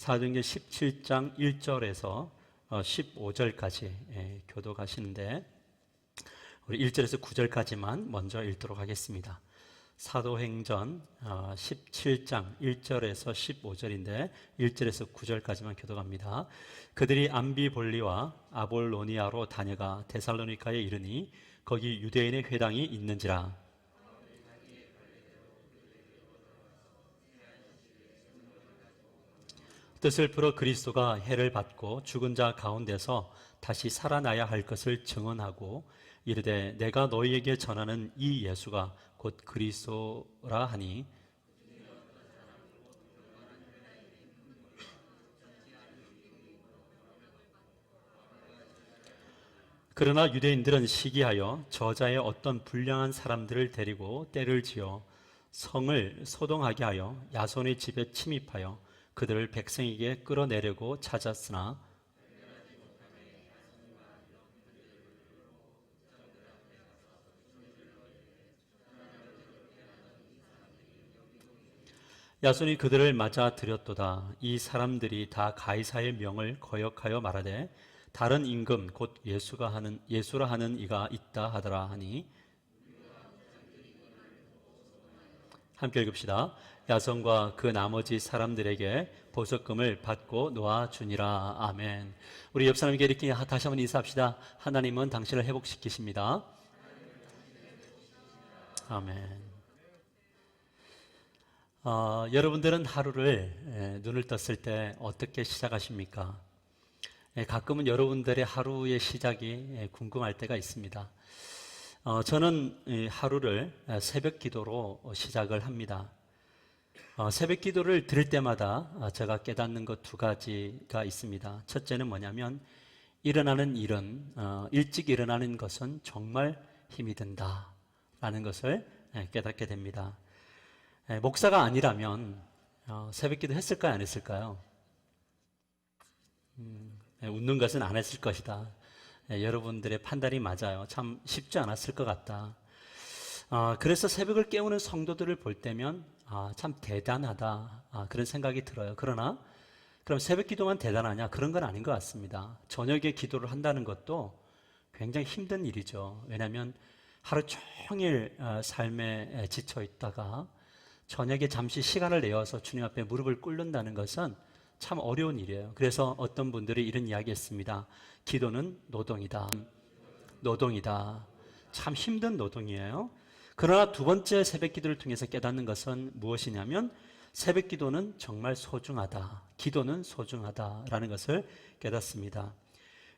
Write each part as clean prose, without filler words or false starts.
사도행전 17장 1절에서 15절까지 교독하시는데 우리 1절에서 9절까지만 먼저 읽도록 하겠습니다. 사도행전 17장 1절에서 15절인데 1절에서 9절까지만 교독합니다. 그들이 암비볼리와 아볼로니아로 다녀가 데살로니가에 이르니 거기 유대인의 회당이 있는지라. 뜻을 풀어 그리스도가 해를 받고 죽은 자 가운데서 다시 살아나야 할 것을 증언하고 이르되 내가 너희에게 전하는 이 예수가 곧 그리스도라 하니 그러나 유대인들은 시기하여 저자의 어떤 불량한 사람들을 데리고 때를 지어 성을 소동하게 하여 야손의 집에 침입하여 그들을 백성에게 끌어내려고 찾았으나 야손이 그들을 맞아 들였도다. 이 사람들이 다 가이사의 명을 거역하여 말하되 다른 임금 곧 예수라 하는 이가 있다 하더라 하니 함께 읽읍시다. 야손과 그 나머지 사람들에게 보석금을 받고 놓아주니라. 아멘. 우리 옆 사람에게 이렇게 다시 한번 인사합시다. 하나님은 당신을 회복시키십니다. 아멘. 여러분들은 하루를 눈을 떴을 때 어떻게 시작하십니까? 가끔은 여러분들의 하루의 시작이 궁금할 때가 있습니다. 저는 하루를 새벽 기도로 시작을 합니다. 새벽 기도를 드릴 때마다 제가 깨닫는 것 두 가지가 있습니다. 첫째는 뭐냐면 일어나는 일은 일찍 일어나는 것은 정말 힘이 든다라는 것을 깨닫게 됩니다. 목사가 아니라면 새벽 기도 했을까요? 안 했을까요? 웃는 것은 안 했을 것이다. 여러분들의 판단이 맞아요. 참 쉽지 않았을 것 같다. 그래서 새벽을 깨우는 성도들을 볼 때면 참 대단하다 그런 생각이 들어요. 그러나 그럼 새벽 기도만 대단하냐? 그런 건 아닌 것 같습니다. 저녁에 기도를 한다는 것도 굉장히 힘든 일이죠. 왜냐하면 하루 종일 삶에 지쳐 있다가 저녁에 잠시 시간을 내어서 주님 앞에 무릎을 꿇는다는 것은 참 어려운 일이에요. 그래서 어떤 분들이 이런 이야기 했습니다. 기도는 노동이다. 노동이다. 참 힘든 노동이에요. 그러나 두 번째 새벽 기도를 통해서 깨닫는 것은 무엇이냐면 새벽 기도는 정말 소중하다. 기도는 소중하다라는 것을 깨닫습니다.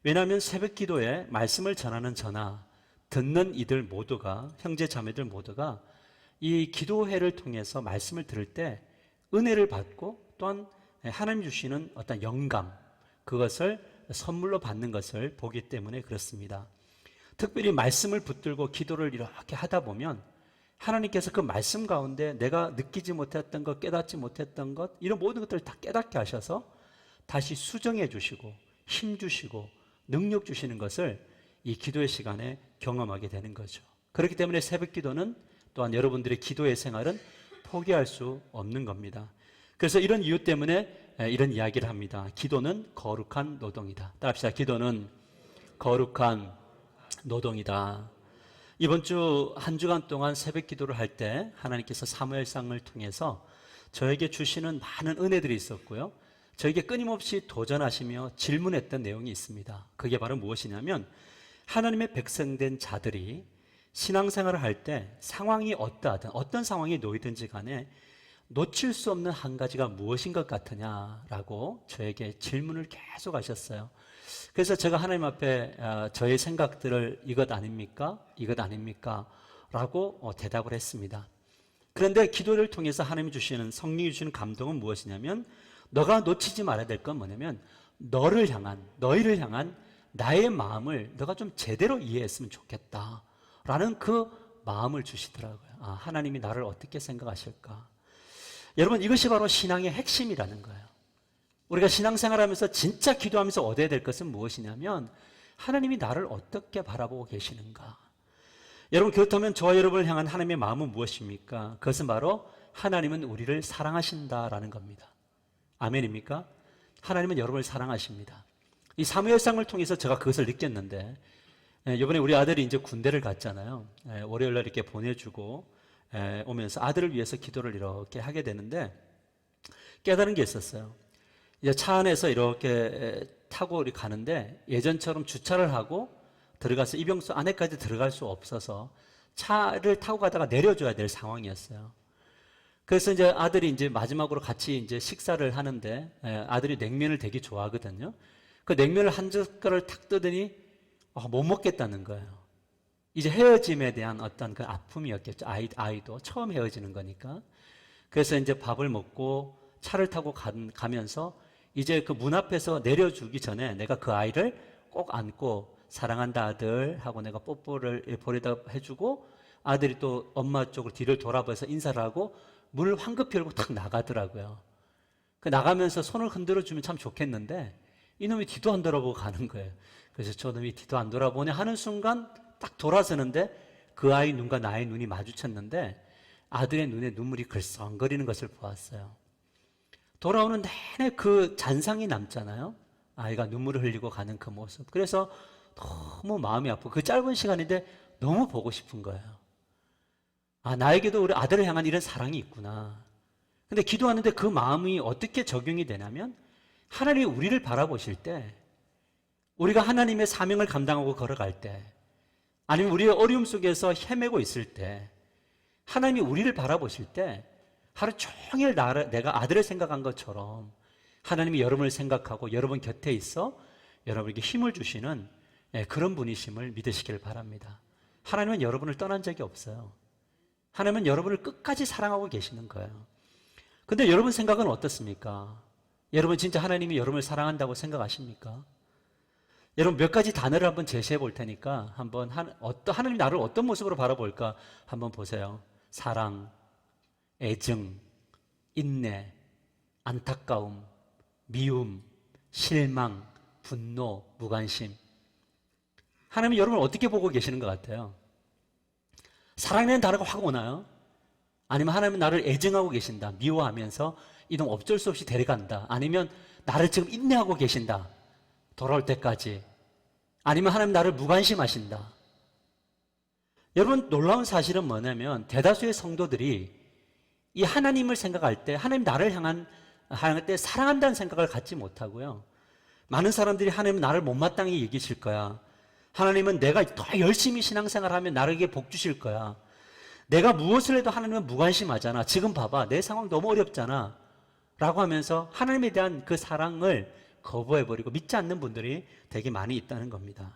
왜냐하면 새벽 기도에 말씀을 전하는 저나 듣는 이들 모두가 형제 자매들 모두가 이 기도회를 통해서 말씀을 들을 때 은혜를 받고 또한 하나님 주시는 어떤 영감 그것을 선물로 받는 것을 보기 때문에 그렇습니다. 특별히 말씀을 붙들고 기도를 이렇게 하다 보면 하나님께서 그 말씀 가운데 내가 느끼지 못했던 것, 깨닫지 못했던 것 이런 모든 것들을 다 깨닫게 하셔서 다시 수정해 주시고 힘 주시고 능력 주시는 것을 이 기도의 시간에 경험하게 되는 거죠. 그렇기 때문에 새벽 기도는 또한 여러분들의 기도의 생활은 포기할 수 없는 겁니다. 그래서 이런 이유 때문에 이런 이야기를 합니다. 기도는 거룩한 노동이다. 따라합시다. 기도는 거룩한 노동이다. 이번 주 한 주간 동안 새벽 기도를 할 때 하나님께서 사무엘상을 통해서 저에게 주시는 많은 은혜들이 있었고요. 저에게 끊임없이 도전하시며 질문했던 내용이 있습니다. 그게 바로 무엇이냐면 하나님의 백성된 자들이 신앙생활을 할 때 상황이 어떠하든 어떤 상황에 놓이든지 간에 놓칠 수 없는 한 가지가 무엇인 것 같으냐라고 저에게 질문을 계속 하셨어요. 그래서 제가 하나님 앞에 저의 생각들을 이것 아닙니까? 이것 아닙니까? 라고 대답을 했습니다. 그런데 기도를 통해서 하나님이 주시는 성령이 주시는 감동은 무엇이냐면 너가 놓치지 말아야 될 건 뭐냐면 너희를 향한 나의 마음을 너가 좀 제대로 이해했으면 좋겠다 라는 그 마음을 주시더라고요. 하나님이 나를 어떻게 생각하실까? 여러분 이것이 바로 신앙의 핵심이라는 거예요. 우리가 신앙생활하면서 진짜 기도하면서 얻어야 될 것은 무엇이냐면 하나님이 나를 어떻게 바라보고 계시는가? 여러분 그렇다면 저와 여러분을 향한 하나님의 마음은 무엇입니까? 그것은 바로 하나님은 우리를 사랑하신다라는 겁니다. 아멘입니까? 하나님은 여러분을 사랑하십니다. 이 사무엘상을 통해서 제가 그것을 느꼈는데, 이번에 우리 아들이 이제 군대를 갔잖아요. 월요일 날 이렇게 보내주고 오면서 아들을 위해서 기도를 이렇게 하게 되는데 깨달은 게 있었어요. 이제 차 안에서 이렇게 타고 가는데 예전처럼 주차를 하고 들어가서 입영소 안에까지 들어갈 수 없어서 차를 타고 가다가 내려줘야 될 상황이었어요. 그래서 이제 아들이 이제 마지막으로 같이 이제 식사를 하는데 아들이 냉면을 되게 좋아하거든요. 그 냉면을 한 젓갈을 탁 뜨더니 못 먹겠다는 거예요. 이제 헤어짐에 대한 어떤 그 아픔이었겠죠. 아이도 처음 헤어지는 거니까. 그래서 이제 밥을 먹고 차를 타고 가면서 이제 그 문 앞에서 내려주기 전에 내가 그 아이를 꼭 안고 사랑한다 아들 하고 내가 뽀뽀를 보내다 해주고 아들이 또 엄마 쪽으로 뒤를 돌아봐서 인사를 하고 문을 황급히 열고 탁 나가더라고요. 그 나가면서 손을 흔들어 주면 참 좋겠는데 이놈이 뒤도 안 돌아보고 가는 거예요. 그래서 저놈이 뒤도 안 돌아보네 하는 순간 딱 돌아서는데 그 아이 눈과 나의 눈이 마주쳤는데 아들의 눈에 눈물이 글썽거리는 것을 보았어요. 돌아오는 내내 그 잔상이 남잖아요. 아이가 눈물을 흘리고 가는 그 모습. 그래서 너무 마음이 아프고 그 짧은 시간인데 너무 보고 싶은 거예요. 나에게도 우리 아들을 향한 이런 사랑이 있구나. 근데 기도하는데 그 마음이 어떻게 적용이 되냐면 하나님이 우리를 바라보실 때 우리가 하나님의 사명을 감당하고 걸어갈 때 아니면 우리의 어려움 속에서 헤매고 있을 때 하나님이 우리를 바라보실 때 하루 종일 내가 아들을 생각한 것처럼 하나님이 여러분을 생각하고 여러분 곁에 있어 여러분에게 힘을 주시는 그런 분이심을 믿으시길 바랍니다. 하나님은 여러분을 떠난 적이 없어요. 하나님은 여러분을 끝까지 사랑하고 계시는 거예요. 근데 여러분 생각은 어떻습니까? 여러분 진짜 하나님이 여러분을 사랑한다고 생각하십니까? 여러분 몇 가지 단어를 한번 제시해 볼 테니까 한번 하나님이 나를 어떤 모습으로 바라볼까 한번 보세요. 사랑, 애증, 인내, 안타까움, 미움, 실망, 분노, 무관심. 하나님은 여러분을 어떻게 보고 계시는 것 같아요? 사랑이라는 단어가 확 오나요? 아니면 하나님은 나를 애증하고 계신다, 미워하면서 이놈 어쩔 수 없이 데려간다, 아니면 나를 지금 인내하고 계신다, 돌아올 때까지, 아니면 하나님 나를 무관심하신다. 여러분 놀라운 사실은 뭐냐면 대다수의 성도들이 이 하나님을 생각할 때 하나님 나를 향할 때 사랑한다는 생각을 갖지 못하고요. 많은 사람들이 하나님은 나를 못마땅히 여기실 거야. 하나님은 내가 더 열심히 신앙생활하면 나에게 복 주실 거야. 내가 무엇을 해도 하나님은 무관심하잖아. 지금 봐봐. 내 상황 너무 어렵잖아. 라고 하면서 하나님에 대한 그 사랑을 거부해버리고 믿지 않는 분들이 되게 많이 있다는 겁니다.